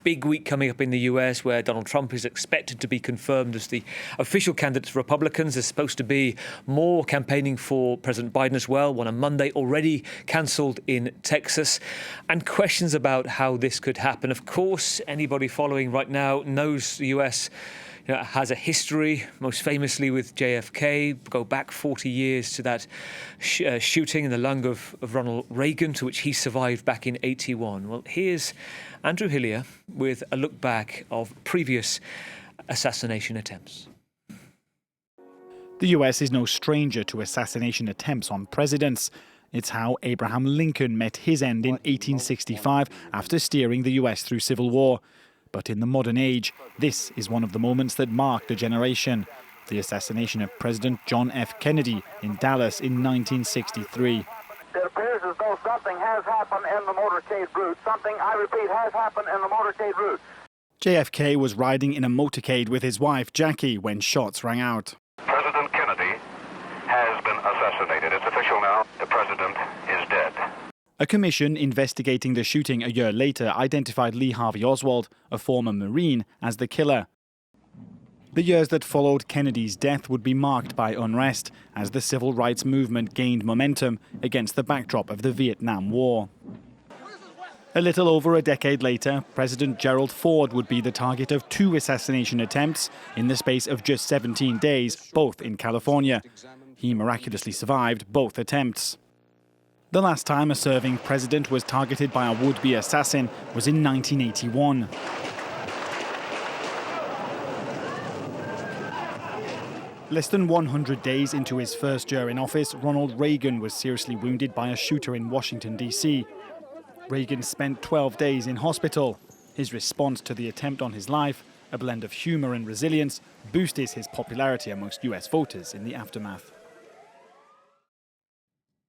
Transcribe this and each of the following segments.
big week coming up in the US where Donald Trump is expected to be confirmed as the official candidate for Republicans. There's supposed to be more campaigning for President Biden as well, one on Monday, already cancelled in Texas, and questions about how this could happen. Of course, anybody following right now knows the US has a history, most famously with JFK, go back 40 years to that shooting in the lung of Ronald Reagan, to which he survived back in 81. Well, here's Andrew Hillier with a look back of previous assassination attempts. The US is no stranger to assassination attempts on presidents. It's how Abraham Lincoln met his end in 1865 after steering the US through civil war. But in the modern age, this is one of the moments that marked a generation. The assassination of President John F. Kennedy in Dallas in 1963. It appears as though something has happened in the motorcade route. Something, I repeat, has happened in the motorcade route. JFK was riding in a motorcade with his wife, Jackie, when shots rang out. President Kennedy has been assassinated. It's official now. The president is dead. A commission investigating the shooting a year later identified Lee Harvey Oswald, a former Marine, as the killer. The years that followed Kennedy's death would be marked by unrest as the civil rights movement gained momentum against the backdrop of the Vietnam War. A little over a decade later, President Gerald Ford would be the target of 2 assassination attempts in the space of just 17 days, both in California. He miraculously survived both attempts. The last time a serving president was targeted by a would-be assassin was in 1981. Less than 100 days into his first year in office, Ronald Reagan was seriously wounded by a shooter in Washington, D.C. Reagan spent 12 days in hospital. His response to the attempt on his life, a blend of humor and resilience, boosted his popularity amongst US voters in the aftermath.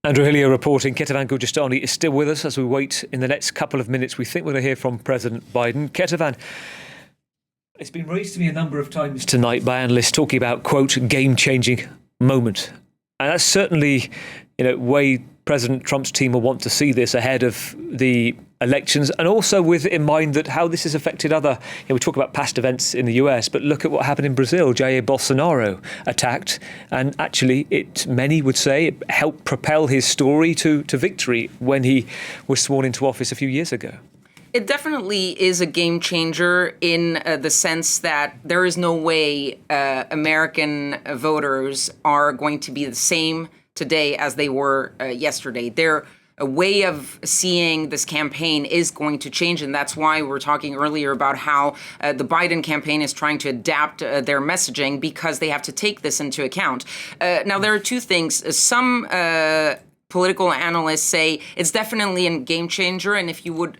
Andrew Hillier reporting. Kethevane Gorjestani is still with us as we wait in the next couple of minutes. We think we're going to hear from President Biden. Kethevane, it's been raised to me a number of times tonight by analysts talking about, quote, game-changing moment. And that's certainly, way President Trump's team will want to see this ahead of the elections, and also with in mind that how this has affected other, we talk about past events in the US, but look at what happened in Brazil. Jair Bolsonaro attacked, and actually many would say it helped propel his story to victory when he was sworn into office a few years ago. It definitely is a game changer in the sense that there is no way American voters are going to be the same today as they were yesterday. Their way of seeing this campaign is going to change, and that's why we were talking earlier about how the Biden campaign is trying to adapt their messaging, because they have to take this into account. Now, there are two things. Some political analysts say it's definitely a game changer, and if you would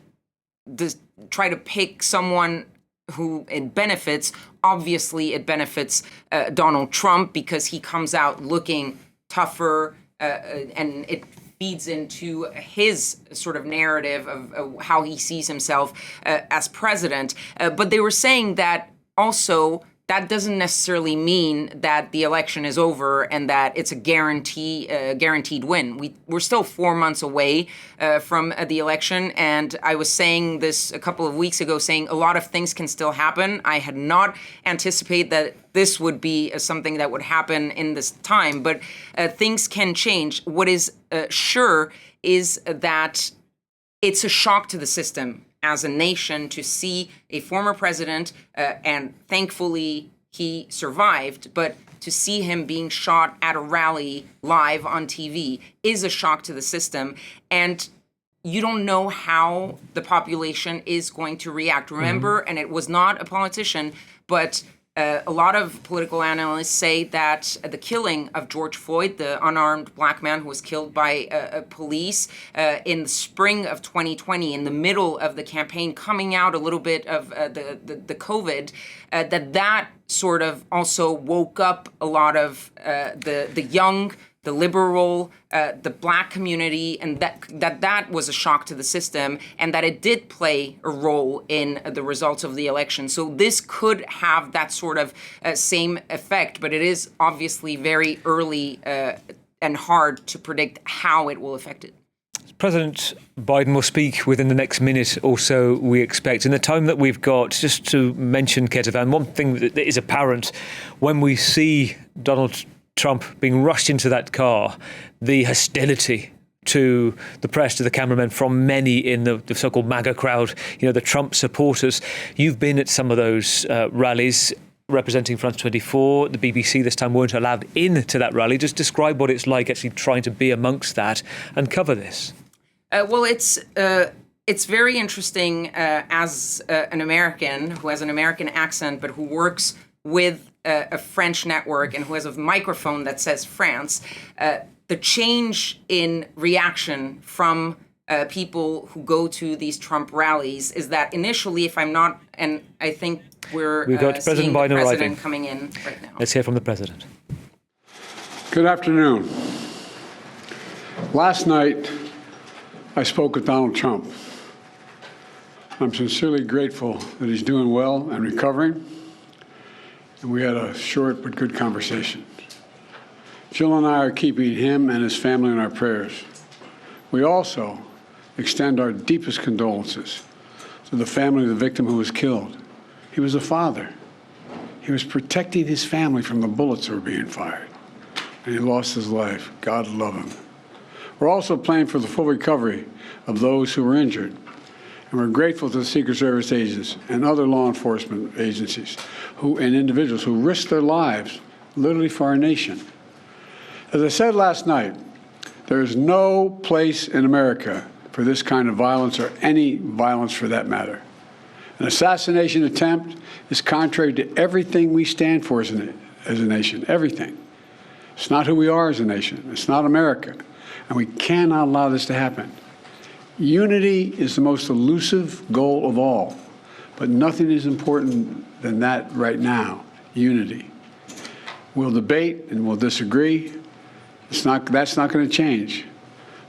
try to pick someone who it benefits, obviously it benefits Donald Trump, because he comes out looking tougher, and it feeds into his sort of narrative of how he sees himself as president. But they were saying that also that doesn't necessarily mean that the election is over and that it's a guaranteed win. We're still 4 months away from the election, and I was saying this a couple of weeks ago, saying a lot of things can still happen. I had not anticipated that this would be something that would happen in this time, but things can change. What is sure is that it's a shock to the system as a nation to see a former president, and thankfully he survived, but to see him being shot at a rally live on TV is a shock to the system. And you don't know how the population is going to react. Remember, and it was not a politician, but a lot of political analysts say that the killing of George Floyd, the unarmed black man who was killed by police in the spring of 2020, in the middle of the campaign, coming out a little bit of the COVID, that sort of also woke up a lot of the young, the liberal, the black community, and that was a shock to the system, and that it did play a role in the results of the election. So this could have that sort of same effect, but it is obviously very early and hard to predict how it will affect it. President Biden will speak within the next minute or so, we expect. In the time that we've got, just to mention, Kethevane, one thing that is apparent when we see Donald Trump being rushed into that car, the hostility to the press, to the cameramen from many in the so-called MAGA crowd, the Trump supporters. You've been at some of those rallies representing France 24. The BBC this time weren't allowed into that rally. Just describe what it's like actually trying to be amongst that and cover this. Well, it's very interesting as an American who has an American accent, but who works with a French network and who has a microphone that says France. The change in reaction from people who go to these Trump rallies is that initially, if I'm not, and I think we've got President Biden arriving, coming in right now. Let's hear from the president. Good afternoon. Last night, I spoke with Donald Trump. I'm sincerely grateful that he's doing well and recovering, and we had a short but good conversation. Jill and I are keeping him and his family in our prayers. We also extend our deepest condolences to the family of the victim who was killed. He was a father. He was protecting his family from the bullets that were being fired, and he lost his life. God love him. We're also praying for the full recovery of those who were injured, and we're grateful to the Secret Service agents and other law enforcement agencies and individuals who risked their lives literally for our nation. As I said last night, there is no place in America for this kind of violence, or any violence for that matter. An assassination attempt is contrary to everything we stand for as a nation, everything. It's not who we are as a nation. It's not America. And we cannot allow this to happen. Unity is the most elusive goal of all, but nothing is important than that right now, unity. We'll debate and we'll disagree. That's not going to change,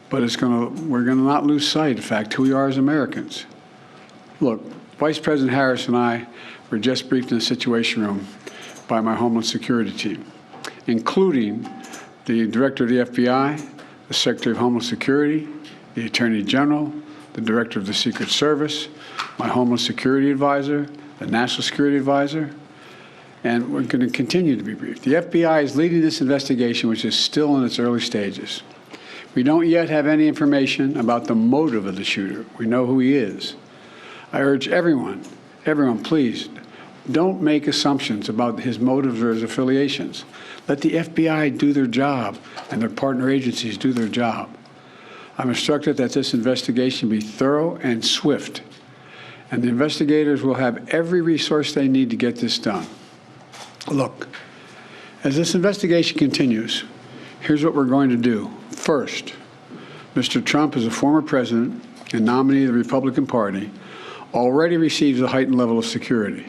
but we're going to not lose sight, in fact, who we are as Americans. Look, Vice President Harris and I were just briefed in the Situation Room by my Homeland Security team, including the Director of the FBI, the Secretary of Homeland Security, the Attorney General, the Director of the Secret Service, my Homeland Security Advisor, the National Security Advisor, and we're going to continue to be briefed. The FBI is leading this investigation, which is still in its early stages. We don't yet have any information about the motive of the shooter. We know who he is. I urge everyone, please, don't make assumptions about his motives or his affiliations. Let the FBI do their job and their partner agencies do their job. I'm instructed that this investigation be thorough and swift, and the investigators will have every resource they need to get this done. Look, as this investigation continues, here's what we're going to do. First, Mr. Trump, as a former president and nominee of the Republican Party, already receives a heightened level of security.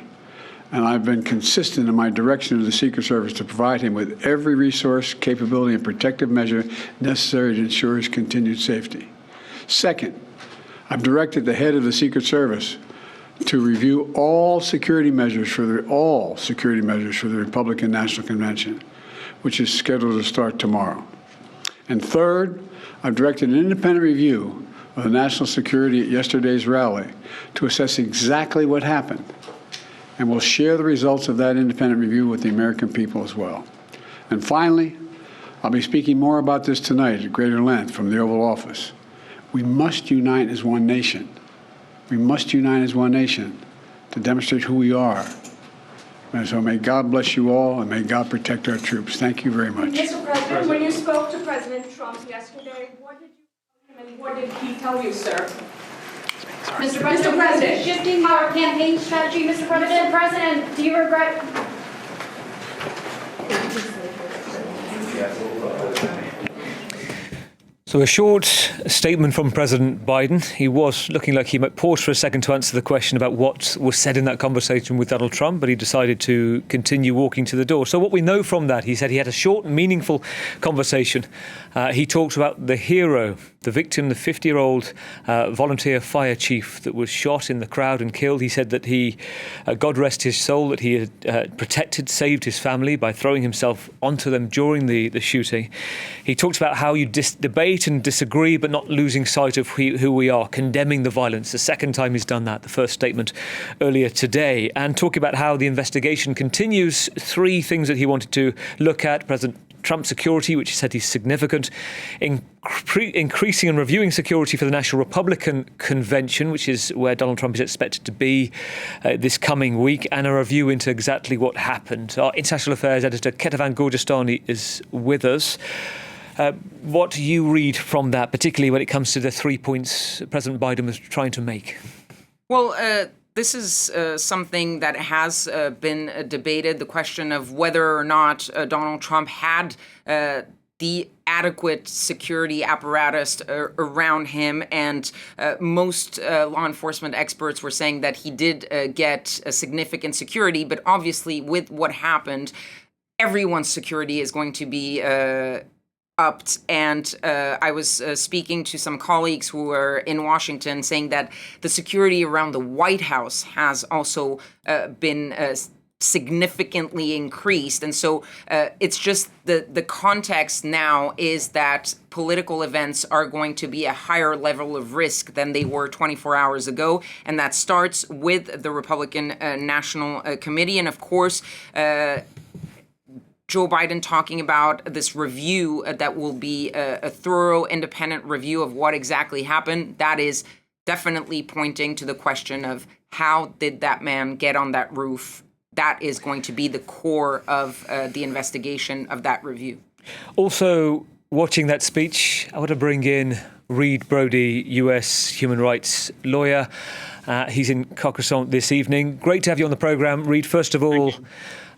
And I've been consistent in my direction to the Secret Service to provide him with every resource, capability, and protective measure necessary to ensure his continued safety. Second, I've directed the head of the Secret Service to review all security measures for the Republican National Convention, which is scheduled to start tomorrow. And third, I've directed an independent review of the national security at yesterday's rally to assess exactly what happened. And we'll share the results of that independent review with the American people as well. And finally, I'll be speaking more about this tonight at greater length from the Oval Office. We must unite as one nation. We must unite as one nation to demonstrate who we are. And so may God bless you all, and may God protect our troops. Thank you very much. Mr. President, when you spoke to President Trump yesterday, what did you tell him and what did he tell you, sir? Mr. President, shifting our campaign strategy, Mr. President. Mr. President, do you regret? So a short statement from President Biden. He was looking like he might pause for a second to answer the question about what was said in that conversation with Donald Trump, but he decided to continue walking to the door. So what we know from that, he said he had a short, meaningful conversation. He talked about the hero, the victim, the 50-year-old volunteer fire chief that was shot in the crowd and killed. He said that he, God rest his soul, that he had protected, saved his family by throwing himself onto them during the shooting. He talked about how you debate debate and disagree, but not losing sight of who we are, condemning the violence. The second time he's done that, the first statement earlier today, and talking about how the investigation continues. 3 things that he wanted to look at: President Trump's security, which he said is significant, increasing and reviewing security for the National Republican Convention, which is where Donald Trump is expected to be this coming week, and a review into exactly what happened. Our International Affairs editor, Kethevane Gorjestani, is with us. What do you read from that, particularly when it comes to the 3 points President Biden was trying to make? Well, this is something that has been debated, the question of whether or not Donald Trump had the adequate security apparatus around him. And most law enforcement experts were saying that he did get a significant security. But obviously, with what happened, everyone's security is going to be upped. And I was speaking to some colleagues who were in Washington saying that the security around the White House has also been significantly increased. And so it's just the context now is that political events are going to be a higher level of risk than they were 24 hours ago. And that starts with the Republican National Committee. And of course, Joe Biden talking about this review that will be a thorough, independent review of what exactly happened. That is definitely pointing to the question of how did that man get on that roof? That is going to be the core of the investigation of that review. Also, watching that speech, I want to bring in Brody, US human rights lawyer. He's in Carcassonne this evening. Great to have you on the programme. Reid, first of all,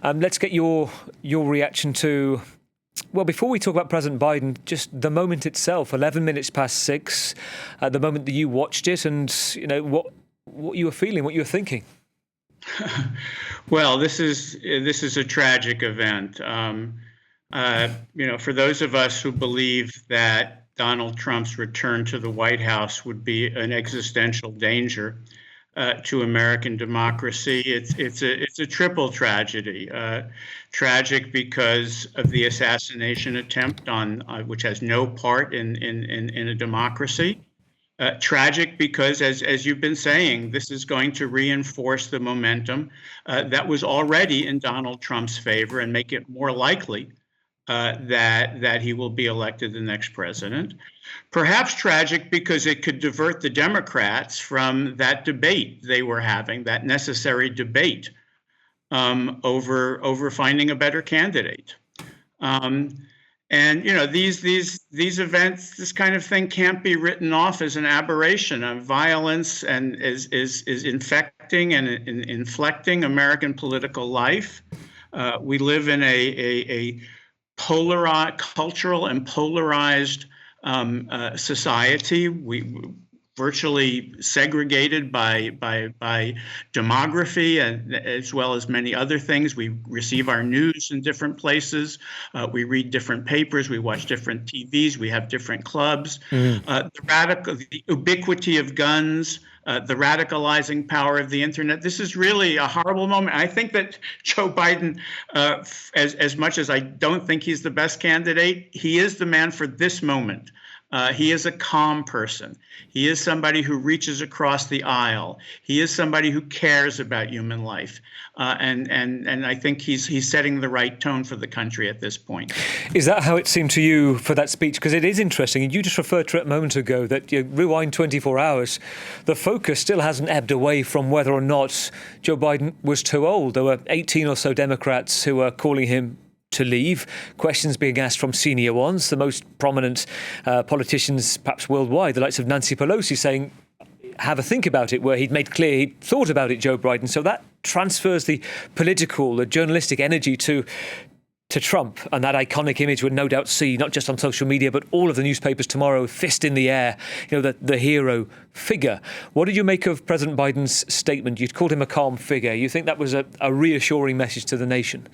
let's get your reaction to, well, before we talk about President Biden, just the moment itself, 11 minutes past 6, the moment that you watched it, and what you were feeling, what you were thinking. Well, this is a tragic event. For those of us who believe that Donald Trump's return to the White House would be an existential danger to American democracy, it's a triple tragedy. Tragic because of the assassination attempt on which has no part in a democracy. Tragic because, as you've been saying, this is going to reinforce the momentum that was already in Donald Trump's favor and make it more likely that he will be elected the next president. Perhaps tragic because it could divert the Democrats from that debate they were having, that necessary debate over finding a better candidate. And these events, this kind of thing can't be written off as an aberration of violence, and is infecting and inflecting American political life. We live in a polarized, cultural and polarized society. We virtually segregated by demography, and as well as many other things. We receive our news in different places. We read different papers. We watch different TVs. We have different clubs. The ubiquity of guns, the radicalizing power of the internet. This is really a horrible moment. I think that Joe Biden, as much as I don't think he's the best candidate, he is the man for this moment. He is a calm person. He is somebody who reaches across the aisle. He is somebody who cares about human life. And I think he's setting the right tone for the country at this point. Is that how it seemed to you for that speech? Because it is interesting. And you just referred to it a moment ago that you rewind 24 hours. The focus still hasn't ebbed away from whether or not Joe Biden was too old. There were 18 or so Democrats who were calling him to leave. Questions being asked from senior ones, the most prominent politicians perhaps worldwide, the likes of Nancy Pelosi, saying, have a think about it, where he'd made clear he'd thought about it, Joe Biden. So that transfers the political, the journalistic energy to Trump, and that iconic image we'll no doubt see not just on social media but all of the newspapers tomorrow, fist in the air, the hero figure. What did you make of President Biden's statement? You'd called him a calm figure. You think that was a reassuring message to the nation?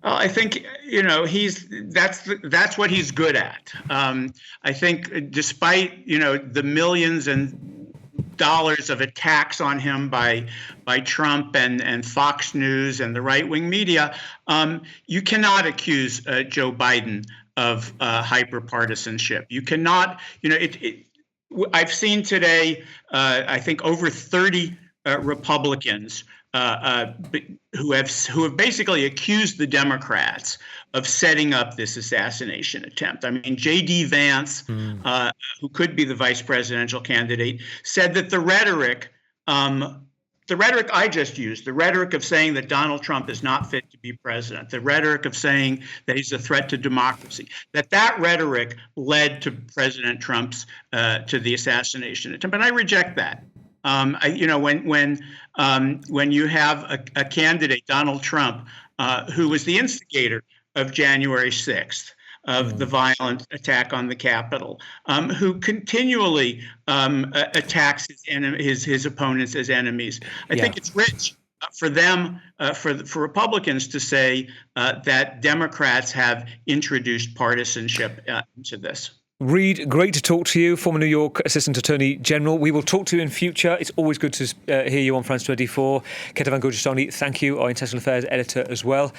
Well, I think that's what he's good at. I think despite the millions and dollars of attacks on him by Trump and Fox News and the right-wing media, you cannot accuse Joe Biden hyper-partisanship. You cannot, I've seen today, I think over 30 Republicans who have basically accused the Democrats of setting up this assassination attempt. I mean, J.D. Vance, who could be the vice presidential candidate, said that the rhetoric I just used, the rhetoric of saying that Donald Trump is not fit to be president, the rhetoric of saying that he's a threat to democracy, that rhetoric led to President Trump's to the assassination attempt, and I reject that. When you have a candidate, Donald Trump, who was the instigator of January 6th, of the violent attack on the Capitol, who continually attacks his opponents as enemies. I think it's rich for them, for Republicans to say that Democrats have introduced partisanship into this. Reid, great to talk to you, former New York Assistant Attorney General. We will talk to you in future. It's always good to hear you on France 24. Kethevane Gorjestani, thank you, our International Affairs Editor as well.